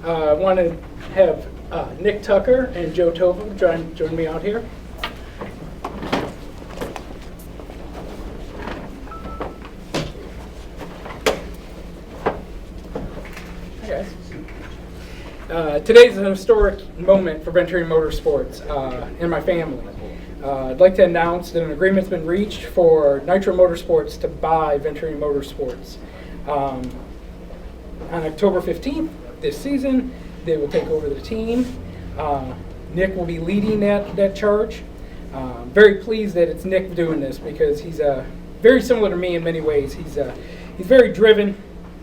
I want to have Nick Tucker and Joe Tovo join me out here. Hi guys. Today's an historic moment for Venturini Motorsports and my family. I'd like to announce that an agreement's been reached for Nitro Motorsports to buy Venturini Motorsports. On October 15th this season, they will take over the team. Nick will be leading that charge. Very pleased that it's Nick doing this because he's very similar to me in many ways. He's very driven,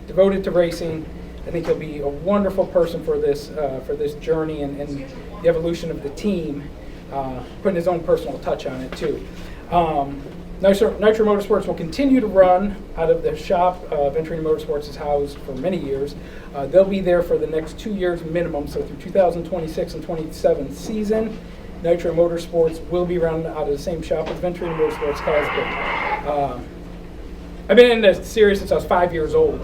devoted to racing. I think he'll be a wonderful person for this journey and the evolution of the team, putting his own personal touch on it too. Nitro Motorsports will continue to run out of the shop Venturini Motorsports is housed for many years. They'll be there for the next 2 years minimum, so through 2026 and 27 season. Nitro Motorsports will be run out of the same shop as Venturini Motorsports has been. I've been in the series since I was 5 years old.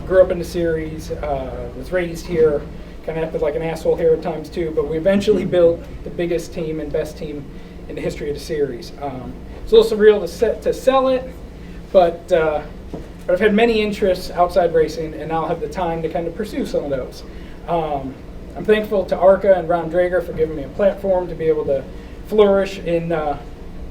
Grew up in the series, was raised here, kind of acted like an asshole here at times too, but we eventually built the biggest team and best team in the history of the series. It's a little surreal to sell it, but I've had many interests outside racing, and now I'll have the time to kind of pursue some of those. I'm thankful to ARCA and Ron Drager for giving me a platform to be able to flourish in the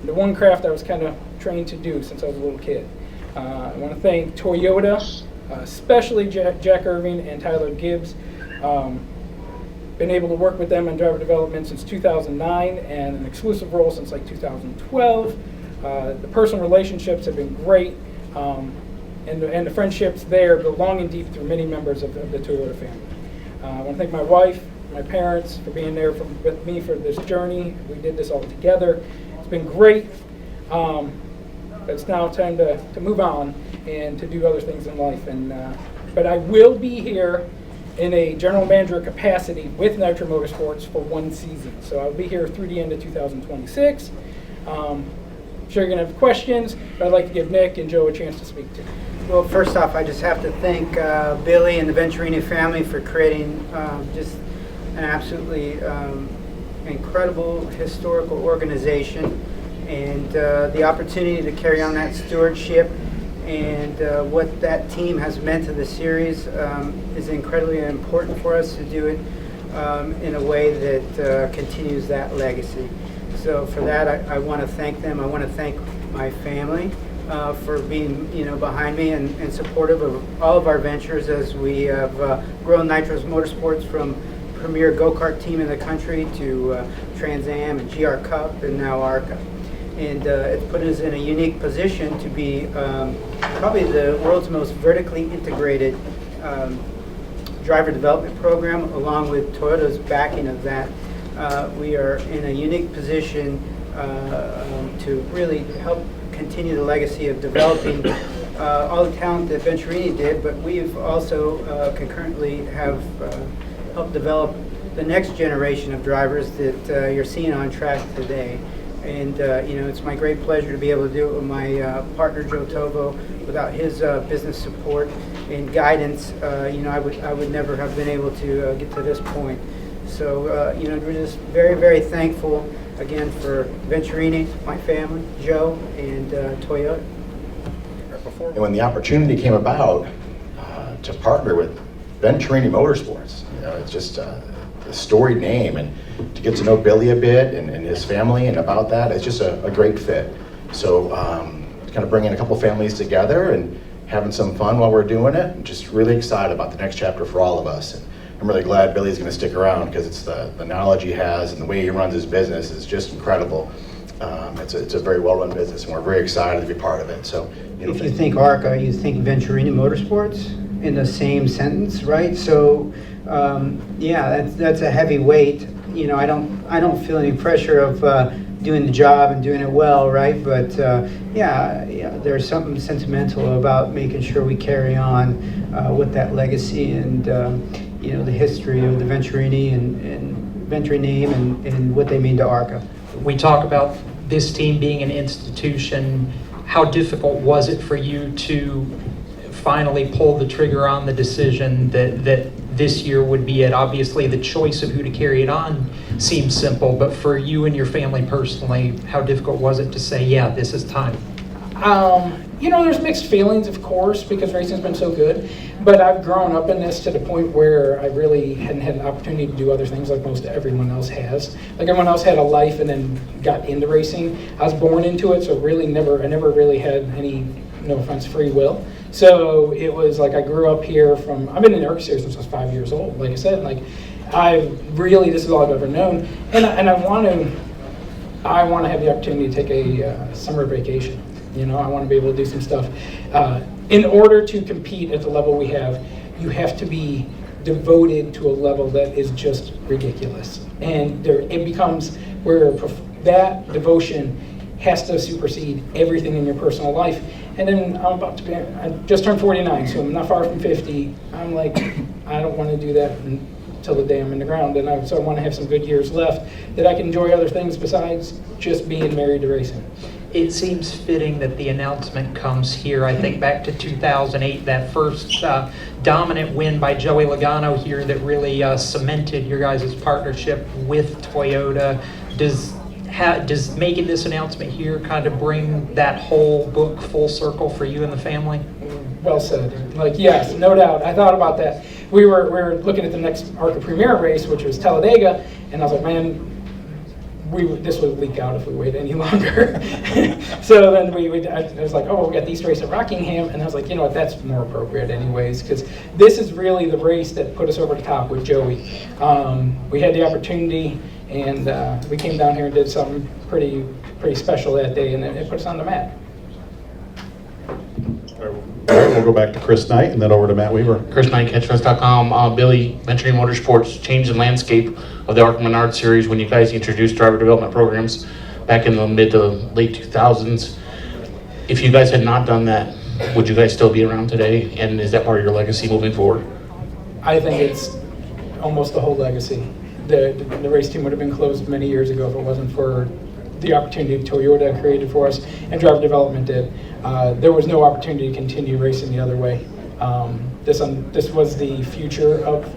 one craft I was kind of trained to do since I was a little kid. I want to thank Toyota, especially Jack Irving and Tyler Gibbs. Been able to work with them on driver development since 2009 and an exclusive role since like 2012. The personal relationships have been great, and the friendships there go long and deep through many members of the Toyota family. I want to thank my wife, my parents for being there with me for this journey. We did this all together. It's been great. It's now time to move on and to do other things in life. But I will be here in a general manager capacity with Nitro Motorsports for 1 season. So I'll be here through the end of 2026. I'm sure you're going to have questions, but I'd like to give Nick and Joe a chance to speak to. Well, first off, I just have to thank Billy and the Venturini family for creating just an absolutely incredible historical organization, and the opportunity to carry on that stewardship and what that team has meant to the series is incredibly important for us to do it in a way that continues that legacy. So for that, I want to thank them. I want to thank my family for being behind me and supportive of all of our ventures as we have grown Nitro Motorsports from premier go-kart team in the country to Trans Am and GR Cup and now ARCA. And it's put us in a unique position to be probably the world's most vertically integrated driver development program, along with Toyota's backing of that. We are in a unique position to really help continue the legacy of developing all the talent that Venturini did, but we've also concurrently have helped develop the next generation of drivers that you're seeing on track today. And it's my great pleasure to be able to do it with my partner Joe Tovo. Without his business support and guidance, I would never have been able to get to this point. So we're just very, very thankful again for Venturini, my family, Joe, and Toyota. And when the opportunity came about to partner with Venturini Motorsports, it's just a storied name, and to get to know Billy a bit and his family and about that, it's just a great fit. So kind of bringing a couple families together and having some fun while we're doing it, and just really excited about the next chapter for all of us. And I'm really glad Billy's going to stick around because it's the knowledge he has and the way he runs his business is just incredible. It's a very well-run business, and we're very excited to be part of it. So, if you think ARCA, you think Venturini Motorsports in the same sentence, right? So, that's a heavy weight. I don't feel any pressure of doing the job and doing it well, right? But there's something sentimental about making sure we carry on with that legacy and the history of the Venturini and Venturini name and what they mean to ARCA. We talk about this team being an institution. How difficult was it for you to finally pull the trigger on the decision that this year would be it? Obviously, the choice of who to carry it on seems simple, but for you and your family personally, how difficult was it to say, yeah, this is time? There's mixed feelings, of course, because racing's been so good. But I've grown up in this to the point where I really hadn't had an opportunity to do other things like most everyone else has. Like everyone else had a life and then got into racing. I was born into it, so I never really had any, no offense, free will. So it was like I grew up here I've been in the ARCA Series since I was 5 years old. Like I said, this is all I've ever known. And I want to have the opportunity to take a summer vacation. I want to be able to do some stuff. In order to compete at the level we have, you have to be devoted to a level that is just ridiculous. And it becomes where that devotion has to supersede everything in your personal life. And then I just turned 49, so I'm not far from 50. I'm like, I don't want to do that until the day I'm in the ground. And so I want to have some good years left that I can enjoy other things besides just being married to racing. It seems fitting that the announcement comes here. I think back to 2008, that first dominant win by Joey Logano here that really cemented your guys' partnership with Toyota. Does making this announcement here kind of bring that whole book full circle for you and the family? Well said. Yes, no doubt. I thought about that. We were looking at the next ARCA Premier race, which was Talladega, and I was like, man, this would leak out if we wait any longer. So then I was like, we got the East race at Rockingham, and I was like, you know what, that's more appropriate anyways, because this is really the race that put us over the top with Joey. We had the opportunity, and we came down here and did something pretty special that day, and it put us on the map. All right, we'll go back to Chris Knight and then over to Matt Weaver. Chris Knight, catchfest.com. Billy, Venturini Motorsports changed the landscape of the ARCA Menards Series when you guys introduced driver development programs back in the mid to late 2000s. If you guys had not done that, would you guys still be around today? And is that part of your legacy moving forward? I think it's almost the whole legacy. The race team would have been closed many years ago if it wasn't for the opportunity Toyota created for us and driver development did. There was no opportunity to continue racing the other way. This was the future of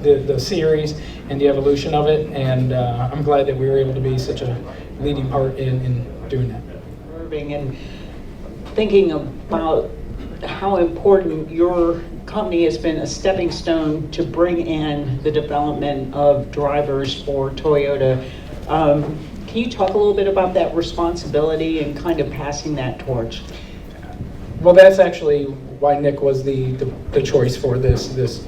the series and the evolution of it, and I'm glad that we were able to be such a leading part in doing that. And thinking about how important your company has been a stepping stone to bring in the development of drivers for Toyota. Can you talk a little bit about that responsibility and kind of passing that torch? Well, that's actually why Nick was the choice for this.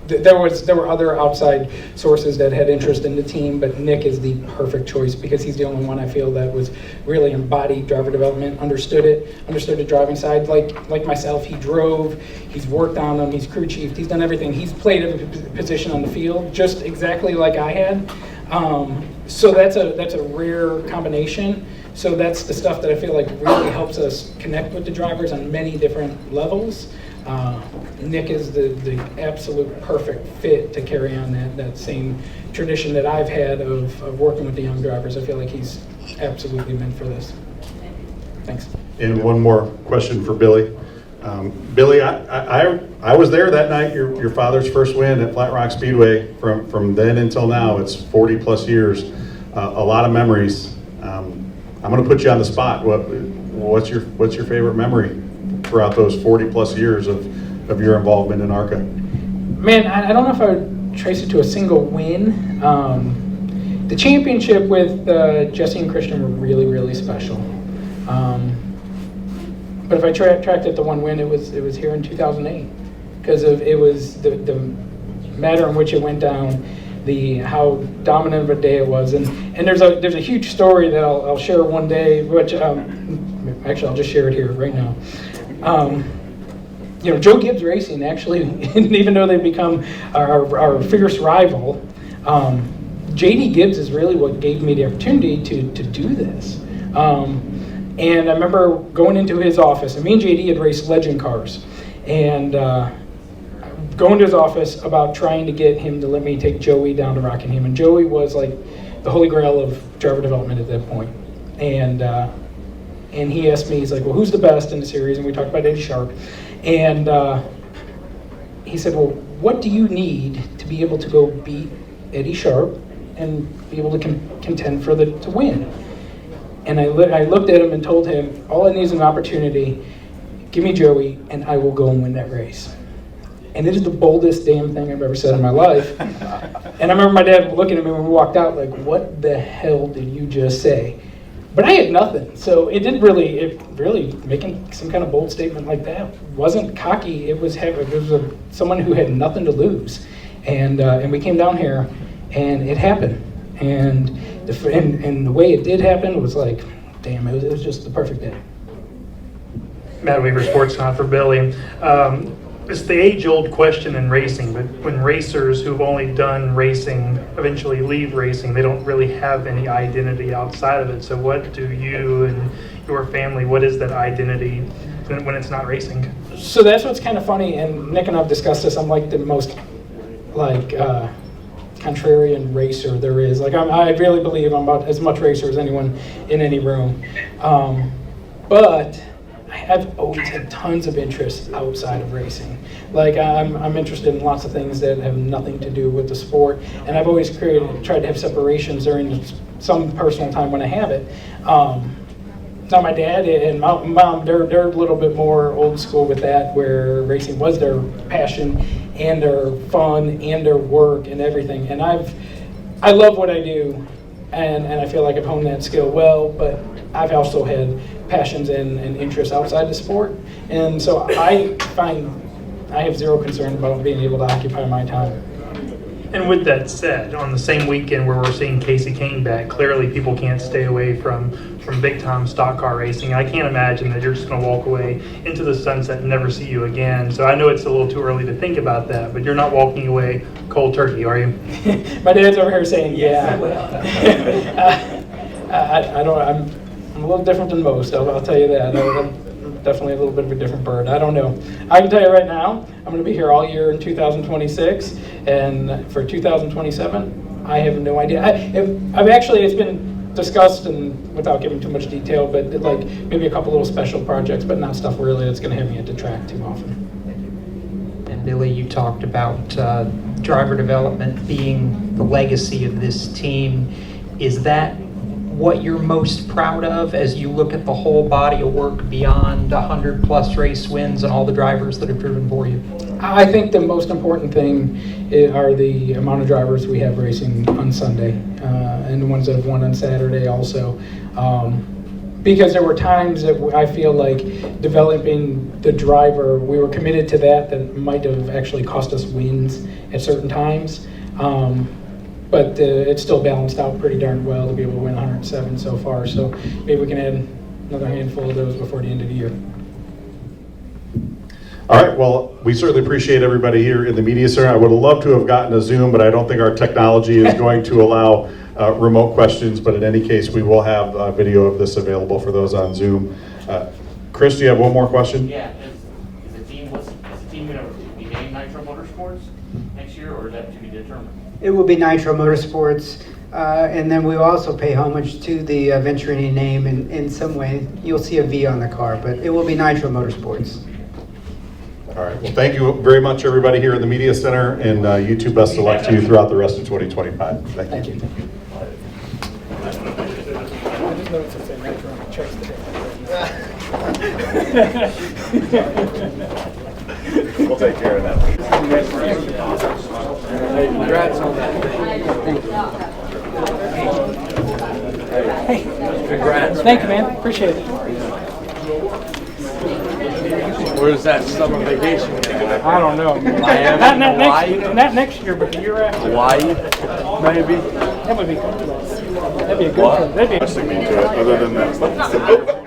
There were other outside sources that had interest in the team, but Nick is the perfect choice because he's the only one I feel that was really embodied driver development, understood the driving side. Like myself, he drove, he's worked on them, he's crew chief, he's done everything. He's played a position on the field just exactly like I had. So that's a rare combination. So that's the stuff that I feel like really helps us connect with the drivers on many different levels. Nick is the absolute perfect fit to carry on that same tradition that I've had of working with the young drivers. I feel like he's absolutely meant for this. Thanks. And one more question for Billy. Billy, I was there that night, your father's first win at Flat Rock Speedway. From then until now, it's 40 plus years. A lot of memories. I'm going to put you on the spot. What's your favorite memory throughout those 40 plus years of your involvement in ARCA? Man, I don't know if I would trace it to a single win. The championship with Jesse and Christian were really, really special. But if I tracked it to one win, it was here in 2008 because it was the matter in which it went down, how dominant of a day it was, and there's a huge story that I'll share one day, which actually I'll just share it here right now. Joe Gibbs Racing actually, even though they've become our fierce rival, JD Gibbs is really what gave me the opportunity to do this. And I remember going into his office, and me and JD had raced legend cars, and going to his office about trying to get him to let me take Joey down to Rockingham. And Joey was like the holy grail of driver development at that point. And he asked me, he's like, well, who's the best in the series? And we talked about Eddie Sharp. And he said, well, what do you need to be able to go beat Eddie Sharp and be able to contend for to win? And I looked at him and told him, all I need is an opportunity. Give me Joey, and I will go and win that race. And it is the boldest damn thing I've ever said in my life. And I remember my dad looking at me when we walked out, like, what the hell did you just say? But I had nothing, so it really making some kind of bold statement like that wasn't cocky. It was someone who had nothing to lose, and we came down here, and it happened, and the way it did happen was like, damn, it was just the perfect day. Matt Weaver, Sports Con for Billy. It's the age-old question in racing, but when racers who've only done racing eventually leave racing, they don't really have any identity outside of it. So what do you and your family, what is that identity when it's not racing? So that's what's kind of funny, and Nick and I have discussed this. I'm like the most contrarian racer there is. Like I really believe I'm about as much racer as anyone in any room. But I've always had tons of interest outside of racing. Like I'm interested in lots of things that have nothing to do with the sport, and I've always tried to have separations during some personal time when I have it. Now my dad and my mom, they're a little bit more old school with that, where racing was their passion and their fun and their work and everything. And I love what I do, and I feel like I've honed that skill well, but I've also had passions and interests outside the sport. And so I find I have zero concern about being able to occupy my time. And with that said, on the same weekend where we're seeing Casey Kane back, clearly people can't stay away from big-time stock car racing. I can't imagine that you're just going to walk away into the sunset and never see you again. So I know it's a little too early to think about that, but you're not walking away cold turkey, are you? My dad's over here saying, yeah. I'm a little different than most, I'll tell you that. I'm definitely a little bit of a different bird. I don't know. I can tell you right now, I'm going to be here all year in 2026, and for 2027, I have no idea. It's been discussed, and without giving too much detail, but like maybe a couple little special projects, but not stuff really that's going to have me at the track too often. And Billy, you talked about driver development being the legacy of this team. Is that what you're most proud of as you look at the whole body of work beyond 100+ race wins and all the drivers that have driven for you? I think the most important thing are the amount of drivers we have racing on Sunday, and the ones that have won on Saturday also. Because there were times that I feel like developing the driver, we were committed to that might have actually cost us wins at certain times. But it's still balanced out pretty darn well to be able to win 107 so far. So maybe we can add another handful of those before the end of the year. All right, well, we certainly appreciate everybody here in the media center. I would have loved to have gotten a Zoom, but I don't think our technology is going to allow remote questions. But in any case, we will have a video of this available for those on Zoom. Chris, do you have one more question? Yeah, is the team going to be named Nitro Motorsports next year, or is that to be determined? It will be Nitro Motorsports, and then we will also pay homage to the Venturini name in some way. You'll see a V on the car, but it will be Nitro Motorsports. All right, well, thank you very much, everybody here in the media center, and you too, best of luck to you throughout the rest of 2025. Thank you. I just noticed it said Nitro on the checks today. We'll take care of that. Hey, congrats on that. Hey, Congrats. thank you, man. Appreciate it. Where's that summer vacation? I don't know. Miami, Not next year, but the year after. Hawaii, maybe? That would be good. That'd be a good What? one. That'd be. Other than that.